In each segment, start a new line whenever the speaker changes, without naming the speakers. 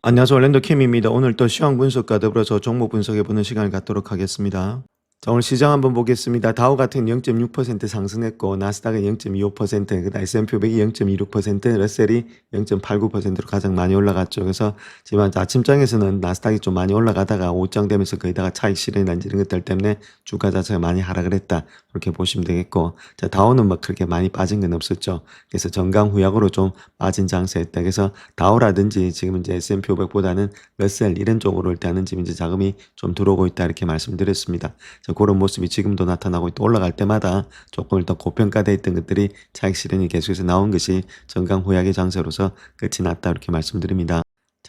안녕하세요. orlando 캠입니다. 오늘 또 시황 분석과 더불어서 종목 분석해보는 시간을 갖도록 하겠습니다. 자, 오늘 시장 한번 보겠습니다. 다우 같은 0.6% 상승했고, 나스닥은 0.25%, 그다음 S&P 500이 0.26%, 러셀이 0.89%로 가장 많이 올라갔죠. 그래서 지금 아침장에서는 나스닥이 좀 많이 올라가다가 오장 되면서 거기다가 차익 실현이라든지 이런 것들 때문에 주가 자체가 많이 하락을 했다. 그렇게 보시면 되겠고, 자, 다우는 뭐 그렇게 많이 빠진 건 없었죠. 그래서 정강후약으로 좀 빠진 장세였다. 그래서 다우라든지 지금 이제 S&P 500보다는 러셀 이런 쪽으로 일단은 지금 이제 자금이 좀 들어오고 있다. 이렇게 말씀드렸습니다. 그런 모습이 지금도 나타나고 있다. 올라갈 때마다 조금 일단 고평가되어 있던 것들이 차익 실현이 계속해서 나온 것이 정강후약의 장세로서 끝이 났다. 이렇게 말씀드립니다.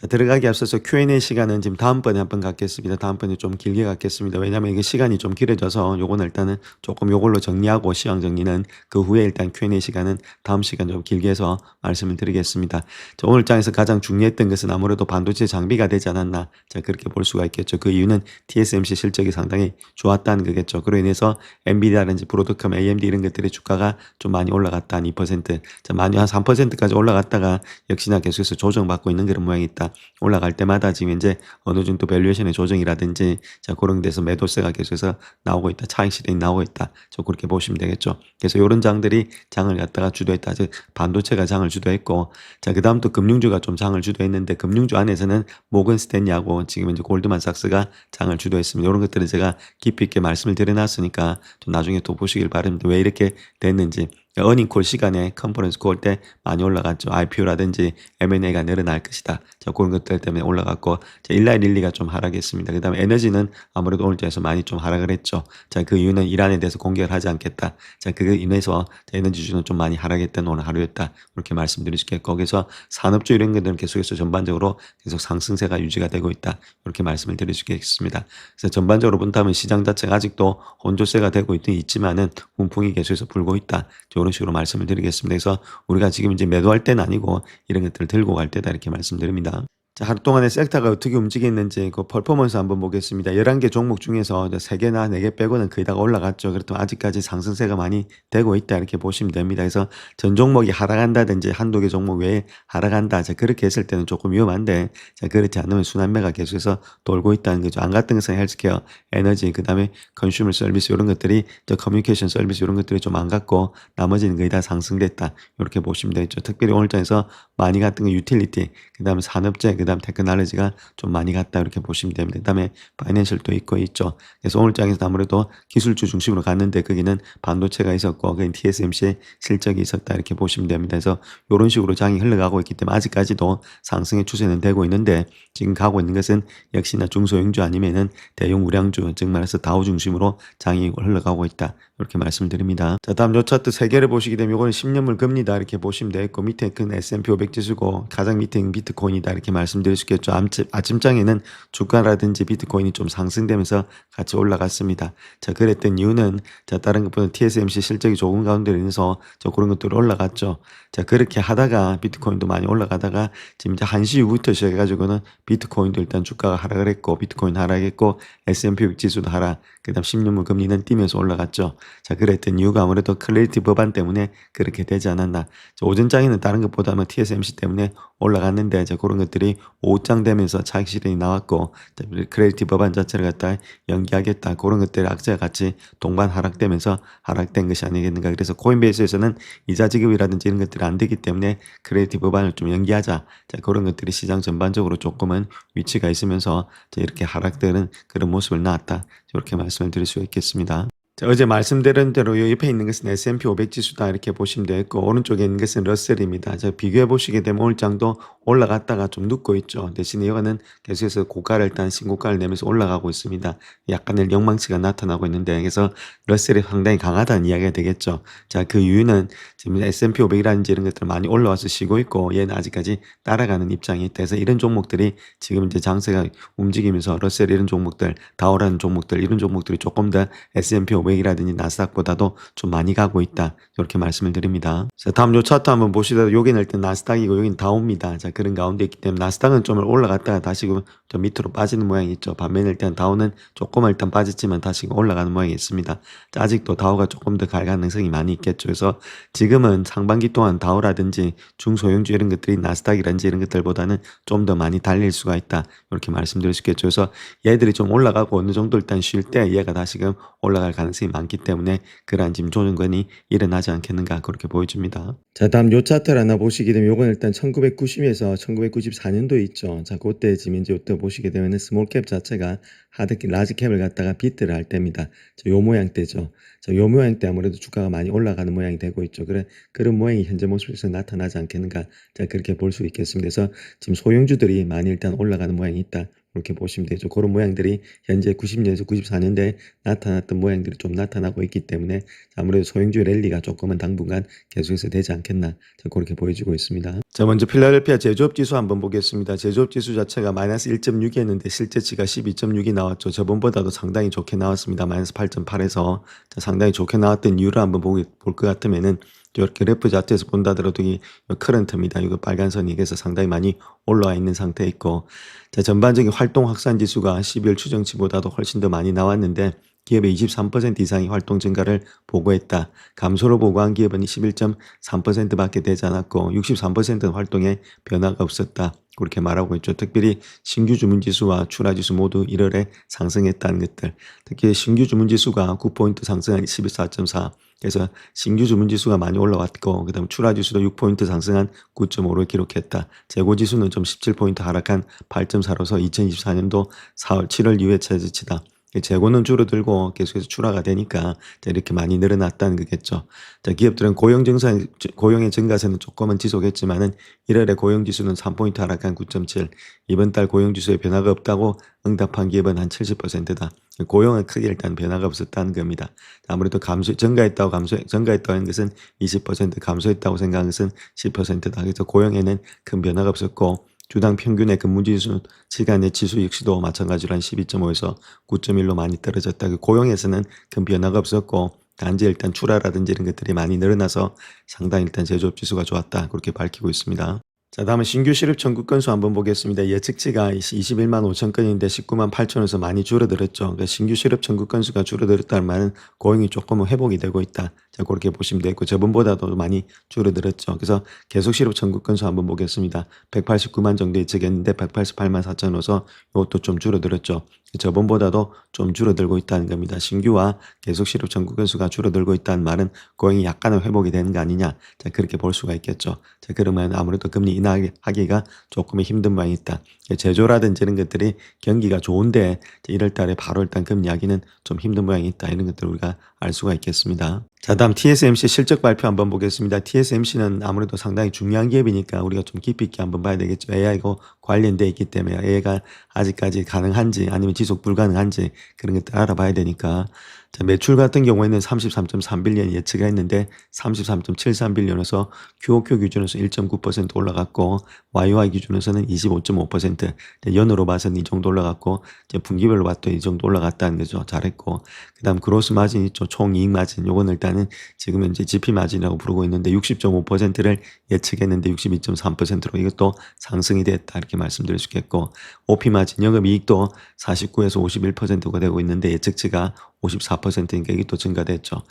자, 들어가기 앞서서 Q&A 시간은 지금 다음번에 한번 갖겠습니다. 다음번에 좀 길게 갖겠습니다. 왜냐면 이게 시간이 좀 길어져서 요거는 일단은 조금 요걸로 정리하고 시황 정리는 그 후에 일단 Q&A 시간은 다음 시간 좀 길게 해서 말씀을 드리겠습니다. 자, 오늘 장에서 가장 중요했던 것은 아무래도 반도체 장비가 되지 않았나. 자, 그렇게 볼 수가 있겠죠. 그 이유는 TSMC 실적이 상당히 좋았다는 거겠죠. 그로 인해서 엔비디아라든지 브로드컴, AMD 이런 것들의 주가가 좀 많이 올라갔다. 한 2%. 자, 많이 한 3%까지 올라갔다가 역시나 계속해서 조정받고 있는 그런 모양이 있다. 올라갈 때마다 지금 이제 어느 정도 밸류에이션의 조정이라든지 자 그런 데서 매도세가 계속해서 나오고 있다. 차익 실현이 나오고 있다. 저 그렇게 보시면 되겠죠. 그래서 이런 장들이 장을 갖다가 주도했다. 즉 반도체가 장을 주도했고 자 그다음 또 금융주가 좀 장을 주도했는데 금융주 안에서는 모건 스탠리하고 지금 이제 골드만삭스가 장을 주도했습니다. 이런 것들은 제가 깊이 있게 말씀을 드려놨으니까 좀 나중에 또 보시길 바랍니다. 왜 이렇게 됐는지. 어닝콜 시간에 컨퍼런스 콜 때 많이 올라갔죠. IPO라든지 M&A가 늘어날 것이다. 자, 그런 것들 때문에 올라갔고, 자, 일라이 릴리가 좀 하락했습니다. 그 다음에 에너지는 아무래도 오늘자에서 많이 좀 하락을 했죠. 자, 그 이유는 이란에 대해서 공격을 하지 않겠다. 자, 그거 인해서 에너지주는 좀 많이 하락했던 오늘 하루였다. 그렇게 말씀드릴 수 있겠고, 거기서 산업주 이런 것들은 계속해서 전반적으로 계속 상승세가 유지가 되고 있다. 이렇게 말씀을 드릴 수 있겠습니다. 그래서 전반적으로 본다면 시장 자체가 아직도 혼조세가 되고 있지만은 훈풍이 계속해서 불고 있다. 이런 식으로 말씀을 드리겠습니다. 그래서 우리가 지금 이제 매도할 때는 아니고 이런 것들을 들고 갈 때다 이렇게 말씀드립니다. 자, 하루 동안에 섹터가 어떻게 움직였는지 그 퍼포먼스 한번 보겠습니다. 11개 종목 중에서 3개나 4개 빼고는 거의 다 올라갔죠. 그렇다면 아직까지 상승세가 많이 되고 있다 이렇게 보시면 됩니다. 그래서 전 종목이 하락한다든지 한두 개 종목 외에 하락한다. 자, 그렇게 했을 때는 조금 위험한데 자, 그렇지 않으면 순환매가 계속해서 돌고 있다는 거죠. 안 갔던 것은 헬스케어, 에너지, 그 다음에 컨슈머 서비스 이런 것들이 커뮤니케이션 서비스 이런 것들이 좀 안 갔고 나머지는 거의 다 상승됐다. 이렇게 보시면 되죠. 특별히 오늘 장에서 많이 갔던 거 유틸리티, 그 다음에 산업재, 그 다음 테크놀로지가 좀 많이 갔다 이렇게 보시면 됩니다. 그 다음에 파이낸셜도 있죠. 그래서 오늘 장에서 아무래도 기술주 중심으로 갔는데 거기는 반도체가 있었고 거기는 TSMC의 실적이 있었다 이렇게 보시면 됩니다. 그래서 이런 식으로 장이 흘러가고 있기 때문에 아직까지도 상승의 추세는 되고 있는데 지금 가고 있는 것은 역시나 중소형주 아니면은 대형 우량주, 즉 말해서 다우 중심으로 장이 흘러가고 있다. 이렇게 말씀드립니다. 자, 다음 요 차트 3개를 보시게 되면 이거는 10년물 금리다 이렇게 보시면 되겠고 밑에 큰 S&P 500 지수고 가장 밑에 있는 비트코인이다 이렇게 말씀드릴 수 있겠죠. 아침장에는 주가라든지 비트코인이 좀 상승되면서 같이 올라갔습니다. 자, 그랬던 이유는 자, 다른 것보다 TSMC 실적이 좋은 가운데 인해서 저 그런 것들이 올라갔죠. 자, 그렇게 하다가 비트코인도 많이 올라가다가 지금 이제 1시 이후부터 시작해가지고는 비트코인도 일단 주가가 하락을 했고 비트코인 하락했고 S&P 500 지수도 하락, 그 다음 10년물 금리는 뛰면서 올라갔죠. 자, 그랬던 이유가 아무래도 클래리티 법안 때문에 그렇게 되지 않았나. 자, 오전장에는 다른 것보다는 TSMC 때문에 올라갔는데 자, 그런 것들이 오후장 되면서 차익 실현이 나왔고 자, 클래리티 법안 자체를 갖다 연기하겠다. 그런 것들이 악재와 같이 동반 하락되면서 하락된 것이 아니겠는가. 그래서 코인베이스에서는 이자 지급이라든지 이런 것들이 안 되기 때문에 클래리티 법안을 좀 연기하자. 자, 그런 것들이 시장 전반적으로 조금은 위치가 있으면서 자, 이렇게 하락되는 그런 모습을 나왔다. 이렇게 말씀을 드릴 수 있겠습니다. 자, 어제 말씀드린 대로 요 옆에 있는 것은 S&P 500 지수다 이렇게 보시면 되겠고 오른쪽에 있는 것은 러셀입니다. 자, 비교해 보시게 되면 오늘 장도 올라갔다가 좀 눕고 있죠. 대신에 이거는 계속해서 고가를 일단 신고가를 내면서 올라가고 있습니다. 약간의 영망치가 나타나고 있는데 그래서 러셀이 상당히 강하다는 이야기가 되겠죠. 자, 그 이유는 지금 S&P 500이라든지 이런 것들 많이 올라와서 쉬고 있고 얘는 아직까지 따라가는 입장이 있다. 그래서 이런 종목들이 지금 이제 장세가 움직이면서 러셀 이런 종목들, 다우라는 종목들 이런 종목들이 조금 더 S&P S&P 500이라든지 나스닥보다도 좀 많이 가고 있다. 이렇게 말씀을 드립니다. 자, 다음 요 차트 한번 보시더라도 여기는 일단 나스닥이고 여기는 다우입니다. 자, 그런 가운데 있기 때문에 나스닥은 좀 올라갔다가 다시 좀 밑으로 빠지는 모양이 있죠. 반면에 일단 다우는 조금 일단 빠졌지만 다시 올라가는 모양이 있습니다. 자, 아직도 다우가 조금 더 갈 가능성이 많이 있겠죠. 그래서 지금은 상반기 동안 다우라든지 중소형주 이런 것들이 나스닥이라든지 이런 것들보다는 좀 더 많이 달릴 수가 있다. 이렇게 말씀드릴 수 있겠죠. 그래서 얘들이 좀 올라가고 어느 정도 일단 쉴 때 얘가 다시금 올라갈 가능성이 많기 때문에 그러한 지금 조정권이 일어나지 않겠는가 그렇게 보여집니다. 자, 다음 요 차트를 하나 보시게 되면 요건 일단 1990에서 1994년도에 있죠. 자, 그때 지금 이제 요때 보시게 되면은 스몰캡 자체가 하드캡, 라지캡을 갖다가 비트를 할 때입니다. 자, 요 모양대죠. 자, 요 모양대 아무래도 주가가 많이 올라가는 모양이 되고 있죠. 그런 모양이 현재 모습에서 나타나지 않겠는가. 자, 그렇게 볼 수 있겠습니다. 그래서 지금 소형주들이 많이 일단 올라가는 모양이 있다. 이렇게 보시면 되죠. 그런 모양들이 현재 90년에서 94년대에 나타났던 모양들이 좀 나타나고 있기 때문에 아무래도 소형주 랠리가 조금은 당분간 계속해서 되지 않겠나. 자, 그렇게 보여지고 있습니다. 자, 먼저 필라델피아 제조업 지수 한번 보겠습니다. 제조업 지수 자체가 마이너스 1.6이었는데 실제치가 12.6이 나왔죠. 저번보다도 상당히 좋게 나왔습니다. 마이너스 8.8에서 상당히 좋게 나왔던 이유를 한번 볼 것 같으면은 이렇게 그래프 자체에서 본다더라도 이 커런트입니다. 이거 빨간 선이 그래서 상당히 많이 올라와 있는 상태에 있고, 자, 전반적인 활동 확산 지수가 12월 추정치보다도 훨씬 더 많이 나왔는데 기업의 23% 이상이 활동 증가를 보고했다. 감소를 보고한 기업은 11.3%밖에 되지 않았고 63%는 활동에 변화가 없었다. 그렇게 말하고 있죠. 특별히 신규 주문 지수와 출하 지수 모두 1월에 상승했다는 것들. 특히 신규 주문 지수가 9포인트 상승한 14.4. 그래서 신규 주문 지수가 많이 올라왔고 그다음 출하 지수도 6포인트 상승한 9.5를 기록했다. 재고 지수는 좀 17포인트 하락한 8.4로서 2024년도 4월 7월 이후에 최저치다. 재고는 줄어들고 계속해서 출하가 되니까 이렇게 많이 늘어났다는 거겠죠. 자, 기업들은 고용의 증가세는 조금은 지속했지만은 1월에 고용지수는 3포인트 하락한 9.7. 이번 달 고용지수에 변화가 없다고 응답한 기업은 한 70%다. 고용은 크게 일단 변화가 없었다는 겁니다. 아무래도 증가했다고 하는 것은 20%, 감소했다고 생각하는 것은 10%다. 그래서 고용에는 큰 변화가 없었고 주당 평균의 근무지수 시간의 지수 역시도 마찬가지로 한 12.5에서 9.1로 많이 떨어졌다. 고용에서는 큰 변화가 없었고 단지 일단 출하라든지 이런 것들이 많이 늘어나서 상당히 일단 제조업 지수가 좋았다. 그렇게 밝히고 있습니다. 자, 다음은 신규 실업 청구 건수 한번 보겠습니다. 예측치가 21만 5천 건인데 19만 8천에서 많이 줄어들었죠. 그러니까 신규 실업 청구 건수가 줄어들었다는 말은 고용이 조금은 회복이 되고 있다. 자, 그렇게 보시면 되고 저번보다도 많이 줄어들었죠. 그래서 계속 실업 청구 건수 한번 보겠습니다. 189만 정도 예측했는데 188만 4천으로서 이것도 좀 줄어들었죠. 저번보다도 좀 줄어들고 있다는 겁니다. 신규와 계속 실업 청구 건수가 줄어들고 있다는 말은 고용이 약간은 회복이 되는 거 아니냐. 자, 그렇게 볼 수가 있겠죠. 자, 그러면 아무래도 금리 인하하기가 조금 힘든 모양이 있다. 제조라든지 이런 것들이 경기가 좋은데 1월 달에 바로 일단 금리 하기는 좀 힘든 모양이 있다. 이런 것들을 우리가 알 수가 있겠습니다. 자, 다음 TSMC 실적 발표 한번 보겠습니다. TSMC는 아무래도 상당히 중요한 기업이니까 우리가 좀 깊이 있게 한번 봐야 되겠죠. AI가 관련되어 있기 때문에 AI가 아직까지 가능한지 아니면 지속 불가능한지 그런 것들 알아봐야 되니까. 자, 매출 같은 경우에는 33.3빌리언 예측을 했는데 33.73빌리언에서 QOQ 기준에서 1.9% 올라갔고 YOY 기준에서는 25.5%, 연으로 봐서는 이 정도 올라갔고 분기별로 봤더니 이 정도 올라갔다는 거죠. 잘했고 그다음 그로스 마진 있죠. 총이익 마진 요건 일단은 지금 현재 GP 마진이라고 부르고 있는데 60.5%를 예측했는데 62.3%로 이것도 상승이 됐다 이렇게 말씀드릴 수 있겠고 OP 마진 영업이익도 49에서 51%가 되고 있는데 예측치가 54%니까 이게 또 증가됐죠.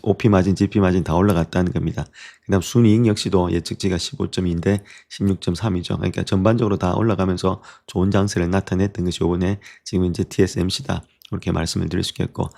OP 마진, GP 마진 다 올라갔다는 겁니다. 그 다음 순이익 역시도 예측치가 15.2인데 16.3이죠. 그러니까 전반적으로 다 올라가면서 좋은 장세를 나타냈던 것이 이번에 지금 이제 TSMC다. 그렇게 말씀을 드릴 수 있겠고.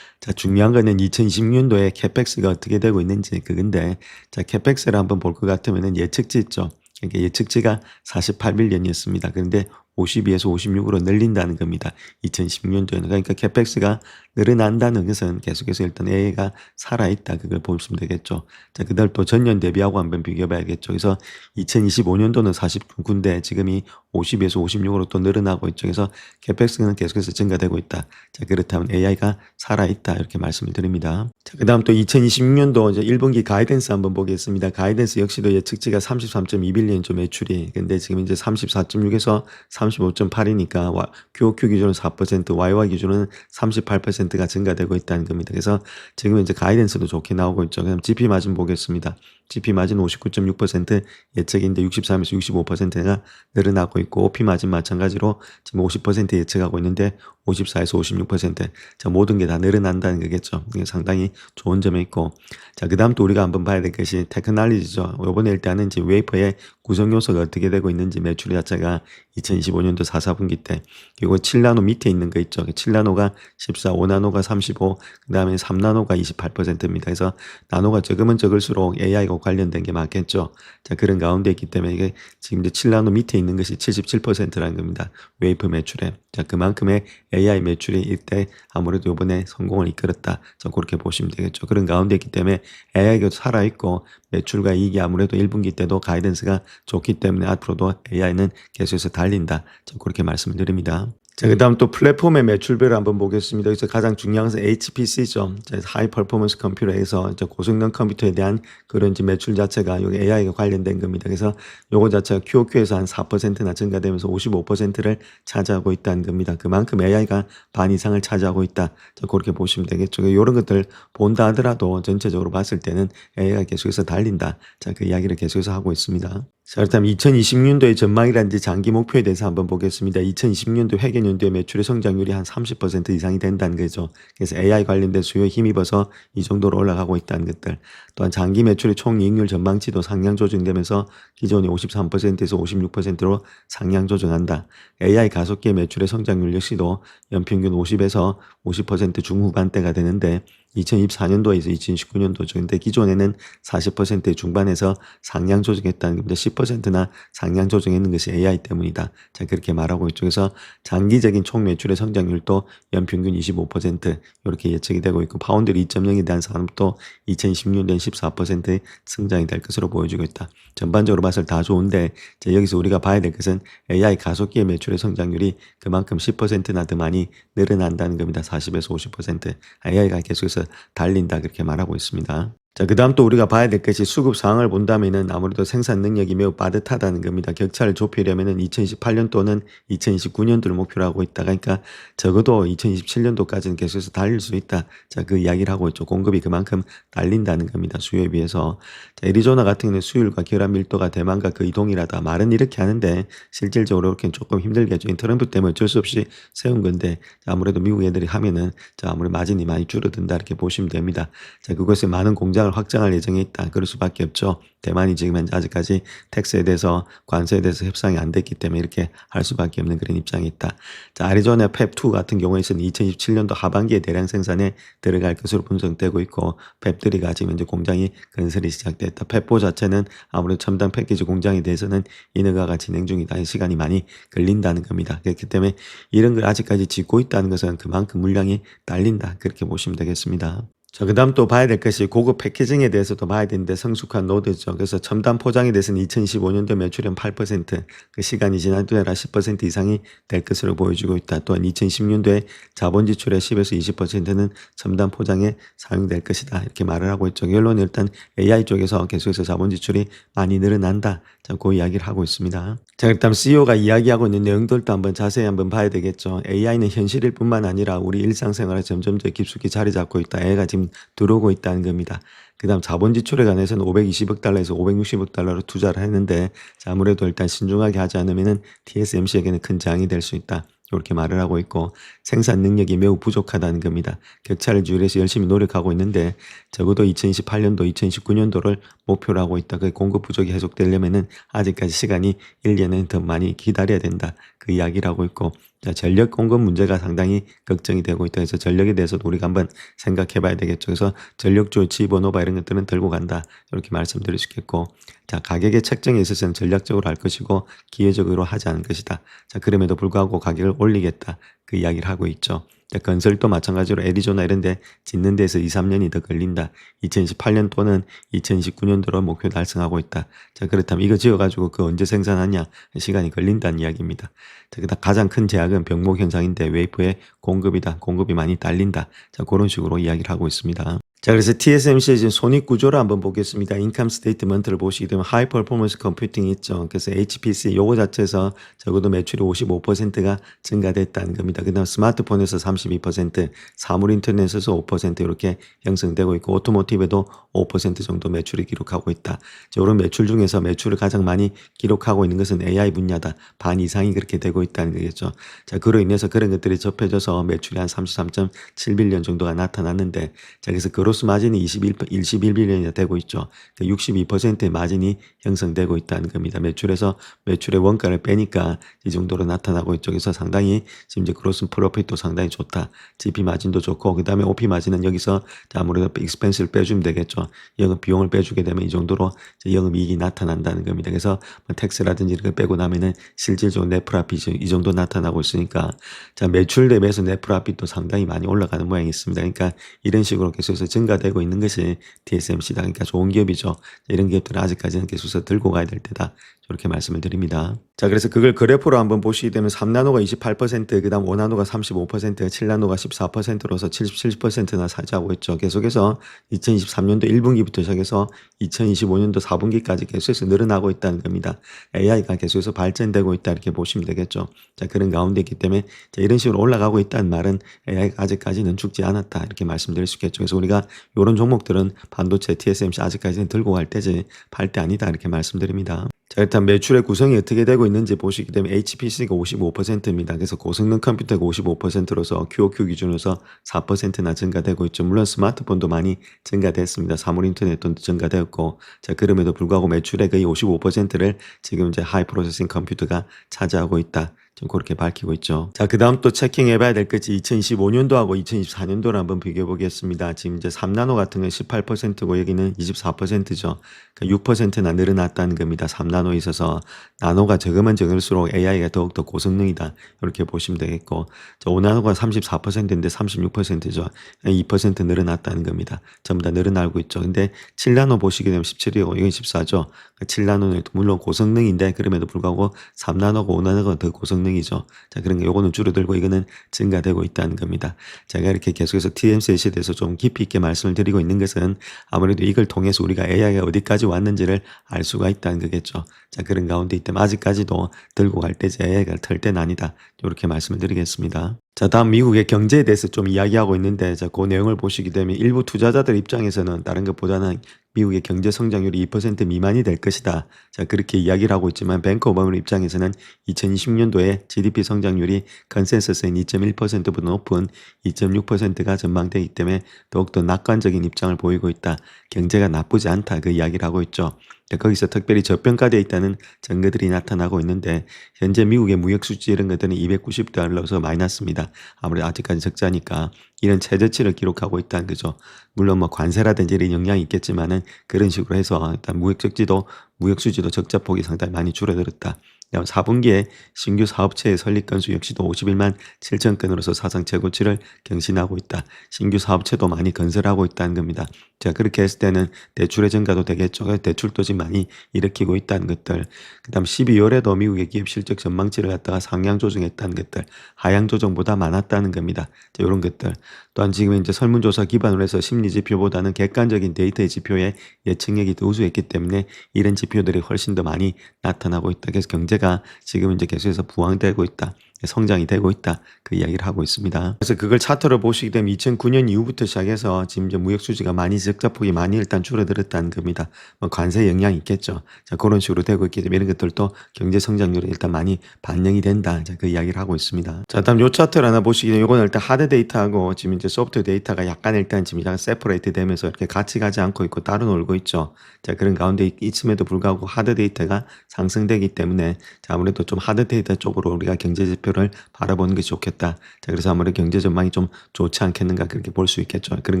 자, 중요한 거는 2026년도에 캐펙스가 어떻게 되고 있는지 그건데, 자, 캐펙스를 한번 볼 것 같으면은 예측치 있죠. 그러니까 예측치가 48빌리언이었습니다. 그런데 52에서 56으로 늘린다는 겁니다. 2016년도에는. 그러니까 캐펙스가 늘어난다는 것은 계속해서 일단 AI가 살아있다. 그걸 보시면 되겠죠. 자, 그다음 또 전년 대비하고 한번 비교해 봐야겠죠. 그래서 2025년도는 49인데 지금이 50에서 56으로 또 늘어나고 있죠. 그래서 캐펙스는 계속해서 증가되고 있다. 자, 그렇다면 AI가 살아있다. 이렇게 말씀을 드립니다. 자, 그 다음 또 2026년도 이제 1분기 가이던스 한번 보겠습니다. 가이던스 역시도 예측치가 33.2빌리언 좀 매출이. 근데 지금 이제 34.6에서 35.8이니까 QOQ 기준은 4%, YY 기준은 38%가 증가되고 있다는 겁니다. 그래서 지금 이제 가이던스도 좋게 나오고 있죠. 그럼 GP 마진 보겠습니다. GP 마진 59.6%, 예측인데 63에서 65%가 늘어나고 있고, OP 마진 마찬가지로 지금 50% 예측하고 있는데 54에서 56%. 자, 모든 게 다 늘어난다는 거겠죠. 이게 상당히 좋은 점이 있고. 자, 그 다음 또 우리가 한번 봐야 될 것이 테크놀로지죠. 요번에 일단은 이제 웨이퍼의 구성 요소가 어떻게 되고 있는지 매출 자체가 2025년도 4, 4분기 때. 그리고 7나노 밑에 있는 거 있죠. 7나노가 14, 5나노가 35, 그 다음에 3나노가 28%입니다. 그래서 나노가 적으면 적을수록 AI가 관련된 게 많겠죠. 자, 그런 가운데 있기 때문에 이게 지금 이제 7나노 밑에 있는 것이 77%라는 겁니다. 웨이퍼 매출에. 자, 그만큼의 AI 매출이 이때 아무래도 이번에 성공을 이끌었다. 자, 그렇게 보시면 되겠죠. 그런 가운데 있기 때문에 AI가 살아있고 매출과 이익이 아무래도 1분기 때도 가이던스가 좋기 때문에 앞으로도 AI는 계속해서 달린다. 자, 그렇게 말씀을 드립니다. 자, 그 다음 또 플랫폼의 매출별을 한번 보겠습니다. 여기서 가장 중요한 것은 HPC죠. 하이 퍼포먼스 컴퓨터에서 이제 고성능 컴퓨터에 대한 그런 이제 매출 자체가 여기 AI가 관련된 겁니다. 그래서 요거 자체가 QOQ에서 한 4%나 증가되면서 55%를 차지하고 있다는 겁니다. 그만큼 AI가 반 이상을 차지하고 있다. 자, 그렇게 보시면 되겠죠. 이런 것들 본다 하더라도 전체적으로 봤을 때는 AI가 계속해서 달린다. 자, 그 이야기를 계속해서 하고 있습니다. 자, 그렇다면 2026년도의 전망이라든지 장기 목표에 대해서 한번 보겠습니다. 2026년도 회계연도의 매출의 성장률이 한 30% 이상이 된다는 거죠. 그래서 AI 관련된 수요에 힘입어서 이 정도로 올라가고 있다는 것들. 또한 장기 매출의 총이익률 전망치도 상향 조정되면서 기존의 53%에서 56%로 상향 조정한다. AI 가속기의 매출의 성장률 역시도 연평균 50에서 50% 중후반대가 되는데 2024년도에서 2019년도죠. 근데 기존에는 40% 중반에서 상향 조정했다는 겁니다. 10%나 상향 조정했는 것이 AI 때문이다. 자, 그렇게 말하고 있죠. 그래서 장기적인 총 매출의 성장률도 연평균 25% 이렇게 예측이 되고 있고, 파운드리 2.0에 대한 산업도 2026년도엔 14% 성장이 될 것으로 보여지고 있다. 전반적으로 봤을 때 다 좋은데, 이제 여기서 우리가 봐야 될 것은 AI 가속기의 매출의 성장률이 그만큼 10%나 더 많이 늘어난다는 겁니다. 40에서 50%. AI가 계속해서 달린다, 그렇게 말하고 있습니다. 자, 그 다음 또 우리가 봐야 될 것이 수급 상황을 본다면은 아무래도 생산 능력이 매우 빠듯하다는 겁니다. 격차를 좁히려면은 2028년도는 2029년도를 목표로 하고 있다. 그러니까 적어도 2027년도까지는 계속해서 달릴 수 있다. 자, 그 이야기를 하고 있죠. 공급이 그만큼 달린다는 겁니다. 수요에 비해서. 자, 애리조나 같은 경우는 수율과 결합 밀도가 대만과 거의 동일하다. 말은 이렇게 하는데 실질적으로 이렇게 조금 힘들겠죠. 트럼프 때문에 어쩔 수 없이 세운 건데, 아무래도 미국 애들이 하면은 아무래도 마진이 많이 줄어든다, 이렇게 보시면 됩니다. 자, 그것에 많은 공장을 확장할 예정에 있다. 그럴 수밖에 없죠. 대만이 지금 현재 아직까지 텍스에 대해서 관세에 대해서 협상이 안 됐기 때문에 이렇게 할 수밖에 없는 그런 입장이 있다. 자, 아리조나 펩2 같은 경우에는 2027년도 하반기에 대량 생산에 들어갈 것으로 분석되고 있고, 펩3가 지금 이제 공장이 건설이 시작됐다. 펩4 자체는 아무래도 첨단 패키지 공장에 대해서는 인허가가 진행 중이다. 시간이 많이 걸린다는 겁니다. 그렇기 때문에 이런 걸 아직까지 짓고 있다는 것은 그만큼 물량이 딸린다. 그렇게 보시면 되겠습니다. 자, 그 다음 또 봐야 될 것이 고급 패키징에 대해서도 봐야 되는데, 성숙한 노드죠. 그래서 첨단 포장에 대해서는 2025년도 매출은 8%, 그 시간이 지나더라 10% 이상이 될 것으로 보여지고 있다. 또한 2010년도에 자본 지출의 10에서 20%는 첨단 포장에 사용될 것이다. 이렇게 말을 하고 있죠. 결론은 일단 AI 쪽에서 계속해서 자본 지출이 많이 늘어난다. 자, 그 이야기를 하고 있습니다. 자, 일단 CEO가 이야기하고 있는 내용들도 한번 자세히 한번 봐야 되겠죠. AI는 현실일 뿐만 아니라 우리 일상생활에 점점 더 깊숙이 자리 잡고 있다. AI가 지금 들어오고 있다는 겁니다. 그 다음 자본 지출에 관해서는 520억 달러에서 560억 달러로 투자를 했는데, 자, 아무래도 일단 신중하게 하지 않으면은 TSMC에게는 큰 재앙이 될 수 있다. 이렇게 말을 하고 있고, 생산 능력이 매우 부족하다는 겁니다. 격차를 줄여서 열심히 노력하고 있는데 적어도 2028년도, 2019년도를 목표로 하고 있다. 그 공급 부족이 해소되려면은 아직까지 시간이 1년은 더 많이 기다려야 된다. 그 이야기를 하고 있고, 자, 전력 공급 문제가 상당히 걱정이 되고 있다. 그래서 전력에 대해서도 우리가 한번 생각해 봐야 되겠죠. 그래서 전력주, 지번호바 이런 것들은 들고 간다. 이렇게 말씀드릴 수 있겠고, 자, 가격의 책정에 있어서는 전략적으로 할 것이고 기회적으로 하지 않을 것이다. 자, 그럼에도 불구하고 가격을 올리겠다. 그 이야기를 하고 있죠. 건설도 마찬가지로 애리조나 이런 데 짓는 데서 2-3년이 더 걸린다. 2018년 또는 2029년도로 목표 달성하고 있다. 자, 그렇다면 이거 지어가지고 그 언제 생산하냐? 시간이 걸린다는 이야기입니다. 자, 그다음 가장 큰 제약은 병목 현상인데 웨이퍼의 공급이다. 공급이 많이 딸린다. 자, 그런 식으로 이야기를 하고 있습니다. 자, 그래서 TSMC의 지금 손익 구조를 한번 보겠습니다. 인컴 스테이트먼트를 보시게 되면 하이 퍼포먼스 컴퓨팅이 있죠. 그래서 HPC 요거 자체에서 적어도 매출이 55%가 증가됐다는 겁니다. 그다음 스마트폰에서 32%, 사물 인터넷에서 5% 이렇게 형성되고 있고 오토모티브에도 5% 정도 매출을 기록하고 있다. 이런 매출 중에서 매출을 가장 많이 기록하고 있는 것은 AI 분야다. 반 이상이 그렇게 되고 있다는 거겠죠. 자, 그로 인해서 그런 것들이 접해져서 매출이 한 33.7빌리언 정도가 나타났는데, 자, 그래서 그로스 마진이 21빌리언이 되고 있죠. 62%의 마진이 형성되고 있다는 겁니다. 매출에서 매출의 원가를 빼니까 이 정도로 나타나고 있죠. 그래서 상당히 지금 이제 그로스 프로핏도 상당히 좋다. GP 마진도 좋고, 그 다음에 OP 마진은 여기서 아무래도 익스펜스를 빼주면 되겠죠. 영업 비용을 빼주게 되면 이 정도로 영업 이익이 나타난다는 겁니다. 그래서 뭐 텍스라든지 이런 거 빼고 나면은 실질적으로 넷 프로핏이 이 정도 나타나고 있으니까, 자, 매출 대비해서 넷 프로핏도 상당히 많이 올라가는 모양이 있습니다. 그러니까 이런 식으로 계속해서 증가되고 있는 것이 TSMC다. 그러니까 좋은 기업이죠. 이런 기업들은 아직까지는 계속해서 들고 가야 될 때다. 이렇게 말씀을 드립니다. 자, 그래서 그걸 그래프로 한번 보시게 되면 3나노가 28%, 그 다음 5나노가 35%, 7나노가 14%로서 77%나 차지하고 있죠. 계속해서 2023년도 1분기부터 시작해서 2025년도 4분기까지 계속해서 늘어나고 있다는 겁니다. AI가 계속해서 발전되고 있다 이렇게 보시면 되겠죠. 자, 그런 가운데 있기 때문에 자, 이런 식으로 올라가고 있다는 말은 AI가 아직까지는 죽지 않았다 이렇게 말씀드릴 수 있겠죠. 그래서 우리가 이런 종목들은 반도체 TSMC 아직까지는 들고 갈 때지 팔 때 아니다 이렇게 말씀드립니다. 자, 일단 매출의 구성이 어떻게 되고 있는지 보시게 되면 HPC가 55%입니다. 그래서 고성능 컴퓨터가 55%로서 QoQ 기준으로서 4%나 증가되고 있죠. 물론 스마트폰도 많이 증가됐습니다. 사물 인터넷도 증가되었고, 자, 그럼에도 불구하고 매출의 거의 55%를 지금 이제 하이 프로세싱 컴퓨터가 차지하고 있다. 좀 그렇게 밝히고 있죠. 자, 그 다음 또 체킹해 봐야 될 것이 2025년도하고 2024년도를 한번 비교해 보겠습니다. 지금 이제 3나노 같은 건 18%고 여기는 24%죠. 그러니까 6%나 늘어났다는 겁니다. 3나노에 있어서 나노가 적으면 적을수록 AI가 더욱더 고성능이다. 이렇게 보시면 되겠고, 자, 5나노가 34%인데 36%죠. 2% 늘어났다는 겁니다. 전부 다 늘어나고 있죠. 근데 7나노 보시게 되면 17이고 이건 14죠. 7나노는 물론 고성능인데 그럼에도 불구하고 3나노고 5나노가 더 고성능이죠. 자, 그러니까 요거는 줄어들고 이거는 증가되고 있다는 겁니다. 제가 이렇게 계속해서 TSMC에 대해서 좀 깊이 있게 말씀을 드리고 있는 것은 아무래도 이걸 통해서 우리가 AI가 어디까지 왔는지를 알 수가 있다는 거겠죠. 자, 그런 가운데 있다면 아직까지도 들고 갈 때지 AI가 털 때는 아니다. 이렇게 말씀을 드리겠습니다. 자, 다음 미국의 경제에 대해서 좀 이야기하고 있는데, 자, 그 내용을 보시게 되면 일부 투자자들 입장에서는 다른 것보다는 미국의 경제 성장률이 2% 미만이 될 것이다. 자, 그렇게 이야기를 하고 있지만 뱅크 오브 아메리카 입장에서는 2020년도에 GDP 성장률이 컨센서스인 2.1%보다 높은 2.6%가 전망되기 때문에 더욱더 낙관적인 입장을 보이고 있다. 경제가 나쁘지 않다. 그 이야기를 하고 있죠. 거기서 특별히 저평가되어 있다는 증거들이 나타나고 있는데 현재 미국의 무역 수지 이런 것들은 290달러서 마이너스입니다. 아무래도 아직까지 적자니까 이런 최저치를 기록하고 있다는 거죠. 물론 뭐 관세라든지 이런 영향이 있겠지만은 그런 식으로 해서 일단 무역 수지도 적자폭이 상당히 많이 줄어들었다. 4분기에 신규 사업체의 설립 건수 역시도 51만 7천 건으로서 사상 최고치를 경신하고 있다. 신규 사업체도 많이 건설하고 있다는 겁니다. 자, 그렇게 했을 때는 대출의 증가도 되겠죠. 대출도 지금 많이 일으키고 있다는 것들. 그 다음 12월에도 미국의 기업 실적 전망치를 갖다가 상향 조정했다는 것들. 하향 조정보다 많았다는 겁니다. 자, 이런 것들. 또한 지금 이제 설문조사 기반으로 해서 심리 지표보다는 객관적인 데이터의 지표에 예측력이 더 우수했기 때문에 이런 지표들이 훨씬 더 많이 나타나고 있다. 그래서 경제가 지금 이제 계속해서 부황되고 있다. 성장이 되고 있다. 그 이야기를 하고 있습니다. 그래서 그걸 차트로 보시게 되면 2009년 이후부터 시작해서 지금 이제 무역 수지가 많이 적자폭이 많이 일단 줄어들었다는 겁니다. 뭐 관세 영향이 있겠죠. 자, 그런 식으로 되고 있기 때문에 이런 것들도 경제 성장률이 일단 많이 반영이 된다. 자, 그 이야기를 하고 있습니다. 자, 다음 요 차트를 하나 보시게 되면 이거는 일단 하드 데이터하고 지금 이제 소프트 데이터가 약간 일단 지금 약간 세퍼레이트 되면서 이렇게 같이 가지 않고 있고 따로 놀고 있죠. 자, 그런 가운데 있음에도 불구하고 하드 데이터가 상승되기 때문에 자, 아무래도 좀 하드 데이터 쪽으로 우리가 경제 지표를 바라보는 게 좋겠다. 자, 그래서 아무래도 경제 전망이 좀 좋지 않겠는가 그렇게 볼 수 있겠죠. 그런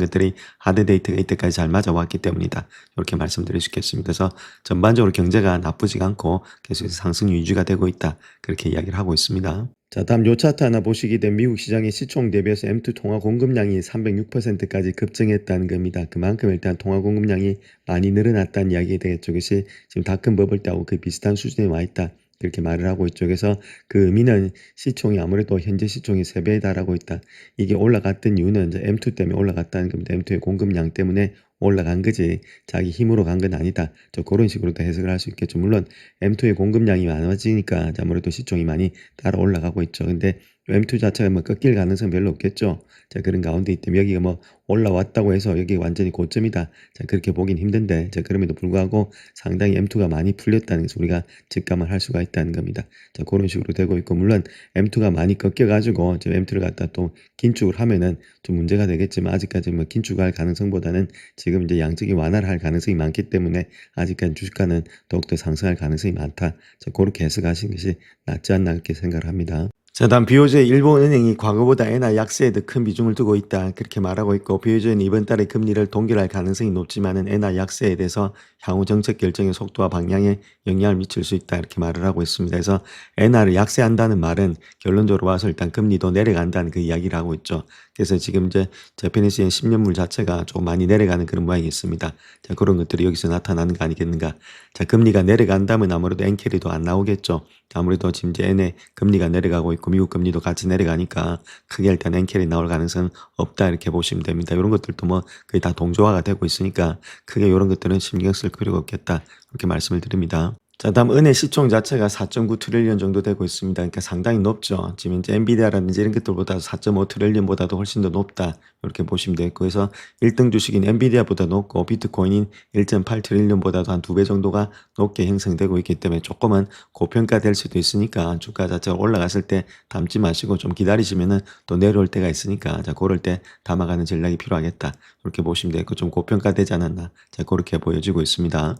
것들이 하드 데이터가 이때까지 잘 맞아왔기 때문이다. 이렇게 말씀드릴 수 있겠습니다. 그래서 전반적으로 경제가 나쁘지가 않고 계속해서 상승 유지가 되고 있다. 그렇게 이야기를 하고 있습니다. 자, 다음 요 차트 하나 보시게 되면 미국 시장의 시총 대비해서 M2 통화 공급량이 306%까지 급증했다는 겁니다. 그만큼 일단 통화 공급량이 많이 늘어났다는 이야기가 되겠죠. 그것이 지금 닷컴 버블 때하고 그 비슷한 수준에 와 있다. 그렇게 말을 하고 있죠. 그래서 그 의미는 시총이 아무래도 현재 시총이 3배에 달하고 있다. 이게 올라갔던 이유는 이제 M2 때문에 올라갔다는 겁니다. M2의 공급량 때문에 올라간 거지 자기 힘으로 간 건 아니다. 그런 식으로도 해석을 할 수 있겠죠. 물론 M2의 공급량이 많아지니까 아무래도 시총이 많이 따라 올라가고 있죠. 근데 M2 자체가 뭐 꺾일 가능성 별로 없겠죠. 자, 그런 가운데 있다면 여기가 뭐 올라왔다고 해서 여기 완전히 고점이다. 자, 그렇게 보긴 힘든데, 자, 그럼에도 불구하고 상당히 M2가 많이 풀렸다는 것을 우리가 직감을 할 수가 있다는 겁니다. 자, 그런 식으로 되고 있고, 물론 M2가 많이 꺾여가지고 M2를 갖다 또 긴축을 하면은 좀 문제가 되겠지만, 아직까지 뭐 긴축할 가능성보다는 지금 이제 양적이 완화를 할 가능성이 많기 때문에 아직까지 주가는 더욱더 상승할 가능성이 많다. 자, 그렇게 해석하시는 것이 낫지 않나 그렇게 생각을 합니다. 자, 다음 BOJ 일본은행이 과거보다 엔화 약세에 더 큰 비중을 두고 있다. 그렇게 말하고 있고, BOJ는 이번 달에 금리를 동결할 가능성이 높지만은 엔화 약세에 대해서 향후 정책 결정의 속도와 방향에 영향을 미칠 수 있다. 이렇게 말을 하고 있습니다. 그래서 엔화를 약세한다는 말은 결론적으로 와서 일단 금리도 내려간다는 그 이야기를 하고 있죠. 그래서 지금 이제 재패니스의 10년물 자체가 조금 많이 내려가는 그런 모양이 있습니다. 자, 그런 것들이 여기서 나타나는 거 아니겠는가. 자, 금리가 내려간다면 아무래도 엔캐리도 안 나오겠죠. 아무래도 지금 이제 엔의 금리가 내려가고 있고 미국 금리도 같이 내려가니까 크게 일단 엔캐리 나올 가능성은 없다 이렇게 보시면 됩니다. 이런 것들도 뭐 거의 다 동조화가 되고 있으니까 크게 이런 것들은 신경 쓸 필요가 없겠다 이렇게 말씀을 드립니다. 자, 다음 은행 시총 자체가 4.9 트릴리언 정도 되고 있습니다. 그러니까 상당히 높죠. 지금 이제 엔비디아라든지 이런 것들보다 4.5 트릴리언보다도 훨씬 더 높다. 이렇게 보시면 되겠고, 그래서 1등 주식인 엔비디아보다 높고 비트코인인 1.8 트릴리언보다도 한 2배 정도가 높게 형성되고 있기 때문에 조금은 고평가될 수도 있으니까 주가 자체가 올라갔을 때 담지 마시고 좀 기다리시면은 또 내려올 때가 있으니까 자, 그럴 때 담아가는 전략이 필요하겠다. 이렇게 보시면 되겠고, 좀 고평가되지 않았나. 자, 그렇게 보여지고 있습니다.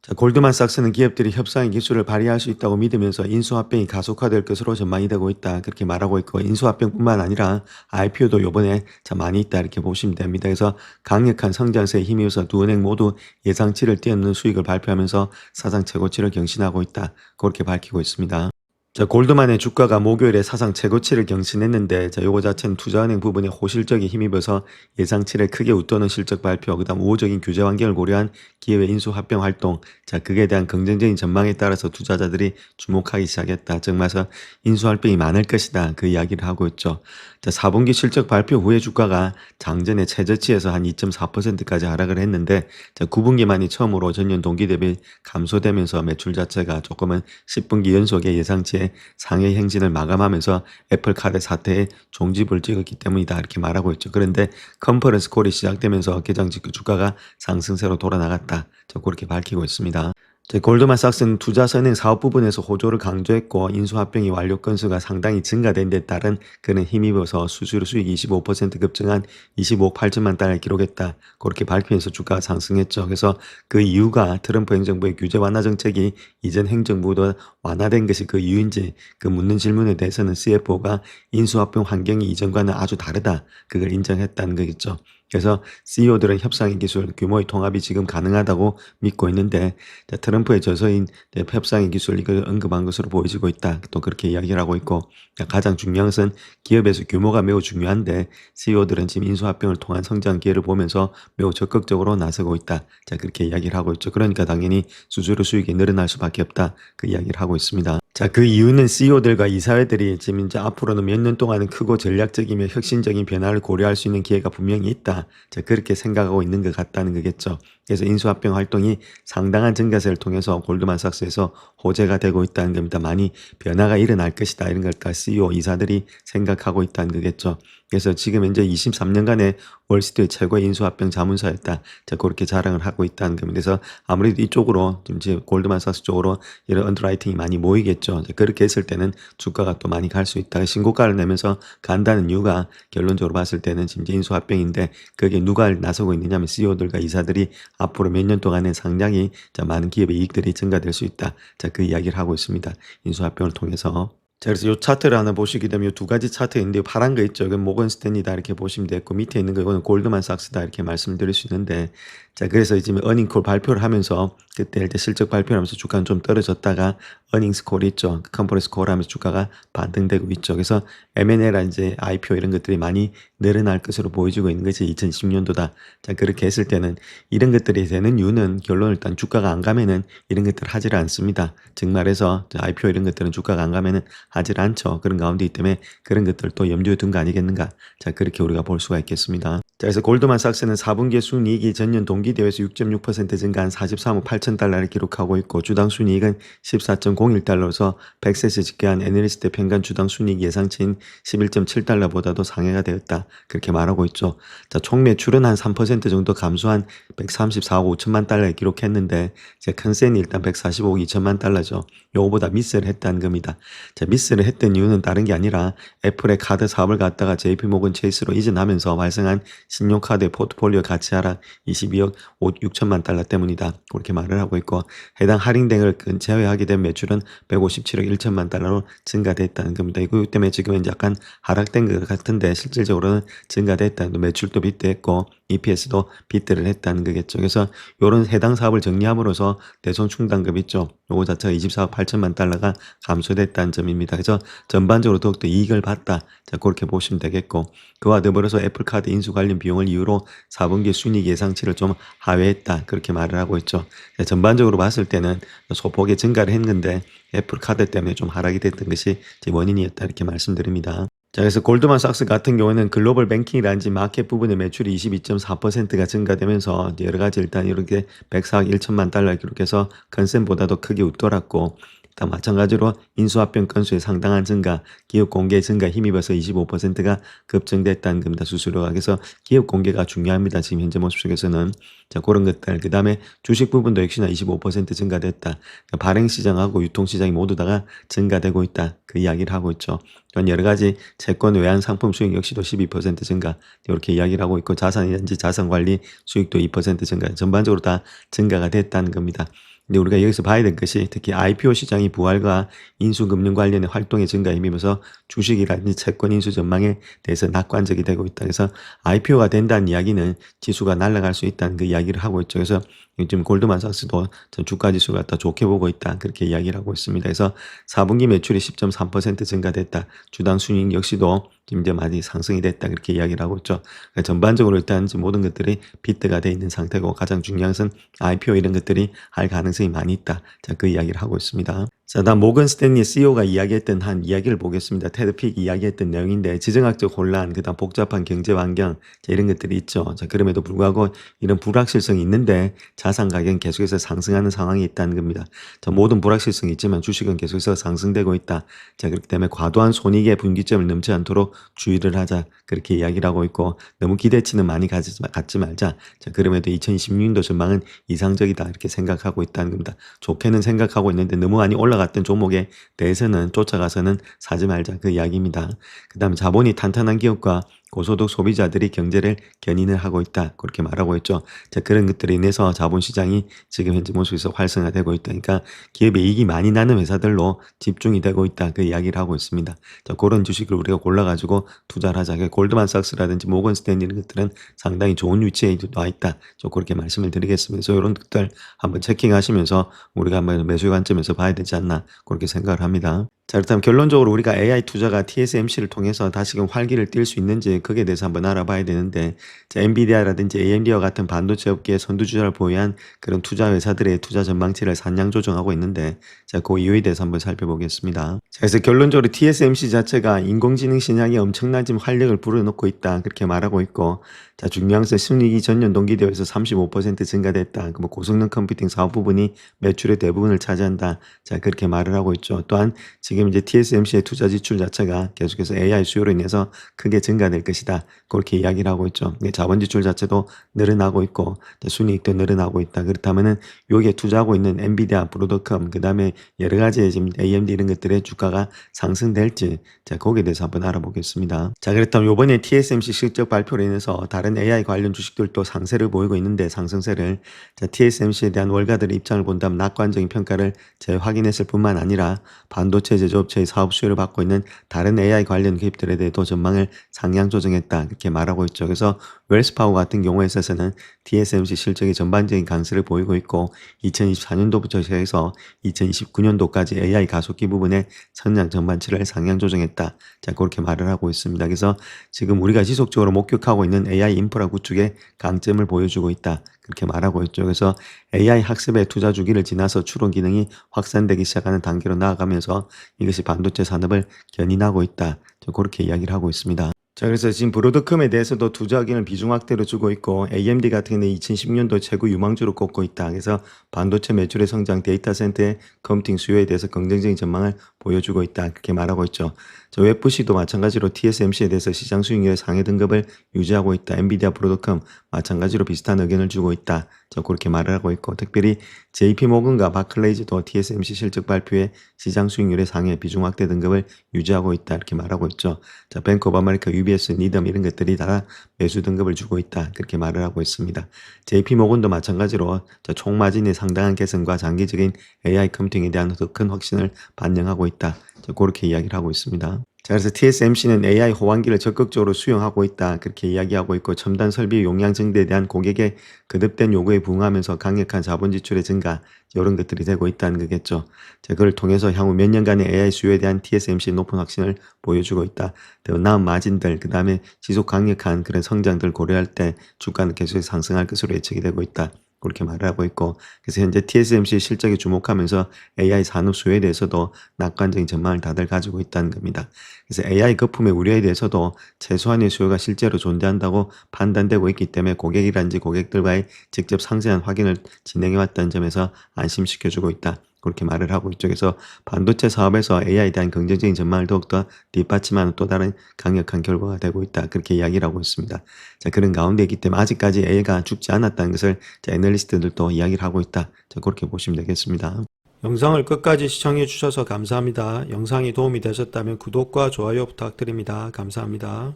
자, 골드만삭스는 기업들이 협상의 기술을 발휘할 수 있다고 믿으면서 인수합병이 가속화될 것으로 전망이 되고 있다. 그렇게 말하고 있고, 인수합병뿐만 아니라 IPO도 요번에 참 많이 있다. 이렇게 보시면 됩니다. 그래서 강력한 성장세에 힘입어서 두 은행 모두 예상치를 뛰어넘는 수익을 발표하면서 사상 최고치를 경신하고 있다. 그렇게 밝히고 있습니다. 자, 골드만의 주가가 목요일에 사상 최고치를 경신했는데, 자, 요거 자체는 투자은행 부분에 호실적인 힘입어서 예상치를 크게 웃도는 실적 발표, 그 다음 우호적인 규제 환경을 고려한 기업의 인수 합병 활동, 자, 그에 대한 긍정적인 전망에 따라서 투자자들이 주목하기 시작했다. 즉, 말해서 인수 합병이 많을 것이다. 그 이야기를 하고 있죠. 자, 4분기 실적 발표 후에 주가가 장전의 최저치에서 한 2.4%까지 하락을 했는데, 자, 9분기만이 처음으로 전년 동기 대비 감소되면서 매출 자체가 조금은 10분기 연속의 예상치의 상해 행진을 마감하면서 애플카드 사태의 종지부를 찍었기 때문이다. 이렇게 말하고 있죠. 그런데 컨퍼런스 콜이 시작되면서 개장 직후 주가가 상승세로 돌아나갔다. 그렇게 밝히고 있습니다. 골드만삭스는 투자 선행 사업 부분에서 호조를 강조했고, 인수합병이 완료 건수가 상당히 증가된 데 따른 그런 힘입어서 수수료 수익이 25% 급증한 25억 8천만 달러를 기록했다. 그렇게 밝히면서 주가가 상승했죠. 그래서 그 이유가 트럼프 행정부의 규제 완화 정책이 이전 행정부보다 완화된 것이 그 이유인지 그 묻는 질문에 대해서는 CFO가 인수합병 환경이 이전과는 아주 다르다. 그걸 인정했다는 거겠죠. 그래서 CEO들은 협상의 기술, 규모의 통합이 지금 가능하다고 믿고 있는데, 트럼프의 저서인 협상의 기술 이걸 언급한 것으로 보여지고 있다. 또 그렇게 이야기를 하고 있고, 가장 중요한 것은 기업에서 규모가 매우 중요한데 CEO들은 지금 인수합병을 통한 성장 기회를 보면서 매우 적극적으로 나서고 있다. 자, 그렇게 이야기를 하고 있죠. 그러니까 당연히 수수료 수익이 늘어날 수밖에 없다. 그 이야기를 하고 있습니다. 자, 그 이유는 CEO들과 이사회들이 지금 이제 앞으로는 몇 년 동안은 크고 전략적이며 혁신적인 변화를 고려할 수 있는 기회가 분명히 있다. 자, 그렇게 생각하고 있는 것 같다는 거겠죠. 그래서 인수합병 활동이 상당한 증가세를 통해서 골드만삭스에서 호재가 되고 있다는 겁니다. 많이 변화가 일어날 것이다. 이런 걸 다 CEO 이사들이 생각하고 있다는 거겠죠. 그래서 지금 이제 23년간의 월스트리트 최고의 인수합병 자문사였다. 자, 그렇게 자랑을 하고 있다는 겁니다. 그래서 아무래도 이쪽으로 좀 이제 골드만삭스 쪽으로 이런 언더라이팅이 많이 모이겠죠. 자, 그렇게 했을 때는 주가가 또 많이 갈 수 있다. 신고가를 내면서 간다는 이유가 결론적으로 봤을 때는 지금 이제 인수합병인데 거기에 누가 나서고 있느냐면 CEO들과 이사들이 앞으로 몇 년 동안에 상당히 자, 많은 기업의 이익들이 증가될 수 있다. 자, 그 이야기를 하고 있습니다. 인수합병을 통해서. 자, 그래서 요 차트를 하나 보시게 되면 요 두 가지 차트 있는데 파란 거 있죠. 이건 모건 스탠리다 이렇게 보시면 되고 밑에 있는 거 이거는 골드만삭스다 이렇게 말씀을 드릴 수 있는데 자, 그래서 지금 어닝콜 발표를 하면서 그때 일단 실적 발표를 하면서 주가는 좀 떨어졌다가 어닝스 콜이 있죠. 컨퍼런스 콜 하면서 주가가 반등되고 있죠. 그래서 M&A라 이제 IPO 이런 것들이 많이 늘어날 것으로 보여지고 있는 것이 2020년도다. 자, 그렇게 했을 때는 이런 것들이 되는 이유는 결론 일단 주가가 안 가면은 이런 것들 하질 않습니다. 즉 말해서 IPO 이런 것들은 주가가 안 가면은 하질 않죠. 그런 가운데 있기 때문에 그런 것들도 염두에 둔 거 아니겠는가. 자, 그렇게 우리가 볼 수가 있겠습니다. 자, 그래서 골드만삭스는 4분기 순이익이 전년 동기 대비해서 6.6% 증가한 43억 8천 달러를 기록하고 있고 주당 순이익은 14.01달러로서 백세스 집계한 애널리스트 평간 주당 순이익 예상치인 11.7달러보다도 상회가 되었다. 그렇게 말하고 있죠. 자, 총 매출은 한 3% 정도 감소한 134억 5천만 달러에 기록했는데 이제 컨센이 일단 145억 2천만 달러죠. 요거보다 미스를 했다는 겁니다. 자, 미스를 했던 이유는 다른 게 아니라 애플의 카드 사업을 갖다가 JP모건 체이스로 이전하면서 발생한 신용카드의 포트폴리오 가치 하락 22억 6천만 달러 때문이다. 그렇게 말을 하고 있고 해당 할인 등을 제외하게 된 매출은 157억 1천만 달러로 증가됐다는 겁니다. 이거 때문에 지금은 약간 하락된 것 같은데 실질적으로는 증가됐다는 매출도 빗대했고 EPS도 빗대를 했다는 거겠죠. 그래서 이런 해당 사업을 정리함으로써 대손 충당금 있죠. 요거 자체가 24억 8천만 달러가 감소됐다는 점입니다. 그래서 전반적으로 더욱더 이익을 봤다. 자, 그렇게 보시면 되겠고 그와 더불어서 애플카드 인수 관련 비용을 이유로 4분기 순이익 예상치를 좀 하회했다. 그렇게 말을 하고 있죠. 전반적으로 봤을 때는 소폭의 증가를 했는데 애플카드 때문에 좀 하락이 됐던 것이 제 원인이었다. 이렇게 말씀드립니다. 자, 그래서 골드만삭스 같은 경우에는 글로벌 뱅킹이라든지 마켓 부분의 매출이 22.4%가 증가되면서 여러 가지 일단 이렇게 104억 1천만 달러 기록해서 컨센보다도 크게 웃돌았고 일단 마찬가지로 인수합병 건수의 상당한 증가, 기업 공개 증가 힘입어서 25%가 급증됐다는 겁니다. 수수료가. 그래서 기업 공개가 중요합니다. 지금 현재 모습 속에서는. 자, 그런 것들. 그 다음에 주식 부분도 역시나 25% 증가됐다. 그러니까 발행시장하고 유통시장이 모두 다가 증가되고 있다. 그 이야기를 하고 있죠. 또한 여러 가지 채권 외환 상품 수익 역시도 12% 증가. 이렇게 이야기를 하고 있고 자산이든지 자산관리 수익도 2% 증가. 전반적으로 다 증가가 됐다는 겁니다. 근데 우리가 여기서 봐야 될 것이 특히 IPO 시장의 부활과 인수금융 관련의 활동의 증가에 힘입어서 주식이라든지 채권 인수 전망에 대해서 낙관적이 되고 있다. 그래서 IPO가 된다는 이야기는 지수가 날아갈 수 있다는 그 이야기를 하고 있죠. 그래서 지금 골드만삭스도 주가 지수를 갖다 좋게 보고 있다. 그렇게 이야기를 하고 있습니다. 그래서 4분기 매출이 10.3% 증가됐다. 주당 순이익 역시도 지금 이제 많이 상승이 됐다. 그렇게 이야기를 하고 있죠. 그러니까 전반적으로 일단 모든 것들이 빗대가 돼 있는 상태고 가장 중요한 것은 IPO 이런 것들이 할 가능성이 많이 있다. 자, 그 이야기를 하고 있습니다. 자, 다음 모건 스탠리 CEO가 이야기했던 한 이야기를 보겠습니다. 테드 픽 이야기했던 내용인데 지정학적 혼란, 그다음 복잡한 경제 환경 자, 이런 것들이 있죠. 자, 그럼에도 불구하고 이런 불확실성이 있는데 자산 가격은 계속해서 상승하는 상황이 있다는 겁니다. 자, 모든 불확실성이 있지만 주식은 계속해서 상승되고 있다. 자, 그렇기 때문에 과도한 손익의 분기점을 넘지 않도록 주의를 하자. 그렇게 이야기를 하고 있고 너무 기대치는 많이 갖지 말자. 자, 그럼에도 2026년도 전망은 이상적이다. 이렇게 생각하고 있다는 겁니다. 좋게는 생각하고 있는데 너무 많이 올라갔던 종목에 대해서는 쫓아가서는 사지 말자. 그 이야기입니다. 그 다음에 자본이 탄탄한 기업과 고소득 소비자들이 경제를 견인을 하고 있다. 그렇게 말하고 있죠. 자, 그런 것들로 인해서 자본시장이 지금 현재 모습에서 활성화되고 있다. 그러니까 기업의 이익이 많이 나는 회사들로 집중이 되고 있다. 그 이야기를 하고 있습니다. 자, 그런 주식을 우리가 골라가지고 투자를 하자. 골드만삭스라든지 모건 스탠리 이런 것들은 상당히 좋은 위치에 와 있다. 저 그렇게 말씀을 드리겠습니다. 그래서 이런 것들 한번 체킹하시면서 우리가 한번 매수 관점에서 봐야 되지 않나 그렇게 생각을 합니다. 자, 그렇다면 결론적으로 우리가 AI 투자가 TSMC를 통해서 다시금 활기를 띨 수 있는지 거기에 대해서 한번 알아봐야 되는데 자, 엔비디아라든지 AMD와 같은 반도체 업계의 선두주자를 보유한 그런 투자 회사들의 투자 전망치를 산량 조정하고 있는데 자, 그 이유에 대해서 한번 살펴보겠습니다. 자, 그래서 결론적으로 TSMC 자체가 인공지능 신약에 엄청난 지금 활력을 불어넣고 있다. 그렇게 말하고 있고 자, 중요한 것은 순이익이 전년 동기 대비해서 35% 증가됐다. 뭐 고성능 컴퓨팅 사업 부분이 매출의 대부분을 차지한다. 자, 그렇게 말을 하고 있죠. 또한 지금 이제 TSMC의 투자 지출 자체가 계속해서 AI 수요로 인해서 크게 증가될 것이다. 그렇게 이야기를 하고 있죠. 자본 지출 자체도 늘어나고 있고 순이익도 늘어나고 있다. 그렇다면은 여기에 투자하고 있는 엔비디아, 브로드컴, 그다음에 여러 가지 지금 AMD 이런 것들의 주가가 상승될지 자, 거기에 대해서 한번 알아보겠습니다. 자, 그렇다면 이번에 TSMC 실적 발표로 인해서 다른 다른 AI 관련 주식들도 상세를 보이고 있는데 상승세를 자, TSMC에 대한 월가들의 입장을 본다면 낙관적인 평가를 재확인했을 뿐만 아니라 반도체 제조업체의 사업 수혜를 받고 있는 다른 AI 관련 기업들에 대해도 전망을 상향 조정했다 이렇게 말하고 있죠. 그래서 웰스파고 같은 경우에 있어서는 TSMC 실적이 전반적인 강세를 보이고 있고 2024년도부터 시작해서 2029년도까지 AI 가속기 부분의 성장 전반치를 상향 조정했다. 자, 그렇게 말을 하고 있습니다. 그래서 지금 우리가 지속적으로 목격하고 있는 AI 인프라 구축의 강점을 보여주고 있다. 그렇게 말하고 있죠. 그래서 AI 학습의 투자 주기를 지나서 추론 기능이 확산되기 시작하는 단계로 나아가면서 이것이 반도체 산업을 견인하고 있다. 그렇게 이야기를 하고 있습니다. 자, 그래서 지금 브로드컴에 대해서도 투자 의견을 비중 확대로 주고 있고 AMD 같은 경우는 2010년도 최고 유망주로 꼽고 있다. 그래서 반도체 매출의 성장, 데이터 센터의 컴퓨팅 수요에 대해서 긍정적인 전망을 보여주고 있다. 그렇게 말하고 있죠. 저 웹부시도 마찬가지로 TSMC에 대해서 시장 수익률의 상해 등급을 유지하고 있다. 엔비디아 브로드컴 마찬가지로 비슷한 의견을 주고 있다. 저 그렇게 말을 하고 있고 특별히 JP모건과 바클레이즈도 TSMC 실적 발표에 시장 수익률의 상해 비중 확대 등급을 유지하고 있다. 이렇게 말하고 있죠. 자, 뱅크 오브 아메리카, UBS, 니덤 이런 것들이 다 매수 등급을 주고 있다. 그렇게 말을 하고 있습니다. JP모건도 마찬가지로 총 마진의 상당한 개선과 장기적인 AI 컴퓨팅에 대한 더 큰 확신을 반영하고 있다. 그렇게 이야기를 하고 있습니다. 자, 그래서 TSMC는 AI 호환기를 적극적으로 수용하고 있다. 그렇게 이야기하고 있고 첨단 설비 용량 증대에 대한 고객의 거듭된 요구에 부응하면서 강력한 자본 지출의 증가 이런 것들이 되고 있다는 거겠죠. 자, 그걸 통해서 향후 몇 년간의 AI 수요에 대한 TSMC의 높은 확신을 보여주고 있다. 더 나은 마진들, 그 다음에 지속 강력한 그런 성장들 고려할 때 주가는 계속 상승할 것으로 예측이 되고 있다. 그렇게 말을 하고 있고 그래서 현재 TSMC 실적에 주목하면서 AI 산업 수요에 대해서도 낙관적인 전망을 다들 가지고 있다는 겁니다. 그래서 AI 거품의 우려에 대해서도 최소한의 수요가 실제로 존재한다고 판단되고 있기 때문에 고객이란지 고객들과의 직접 상세한 확인을 진행해왔다는 점에서 안심시켜주고 있다. 그렇게 말을 하고 있죠. 그래서 반도체 사업에서 AI에 대한 긍정적인 전망을 더욱더 뒷받침하는 또 다른 강력한 결과가 되고 있다. 그렇게 이야기를 하고 있습니다. 자, 그런 가운데 있기 때문에 아직까지 AI가 죽지 않았다는 것을 애널리스트들도 이야기를 하고 있다. 자, 그렇게 보시면 되겠습니다. 영상을 끝까지 시청해 주셔서 감사합니다. 영상이 도움이 되셨다면 구독과 좋아요 부탁드립니다. 감사합니다.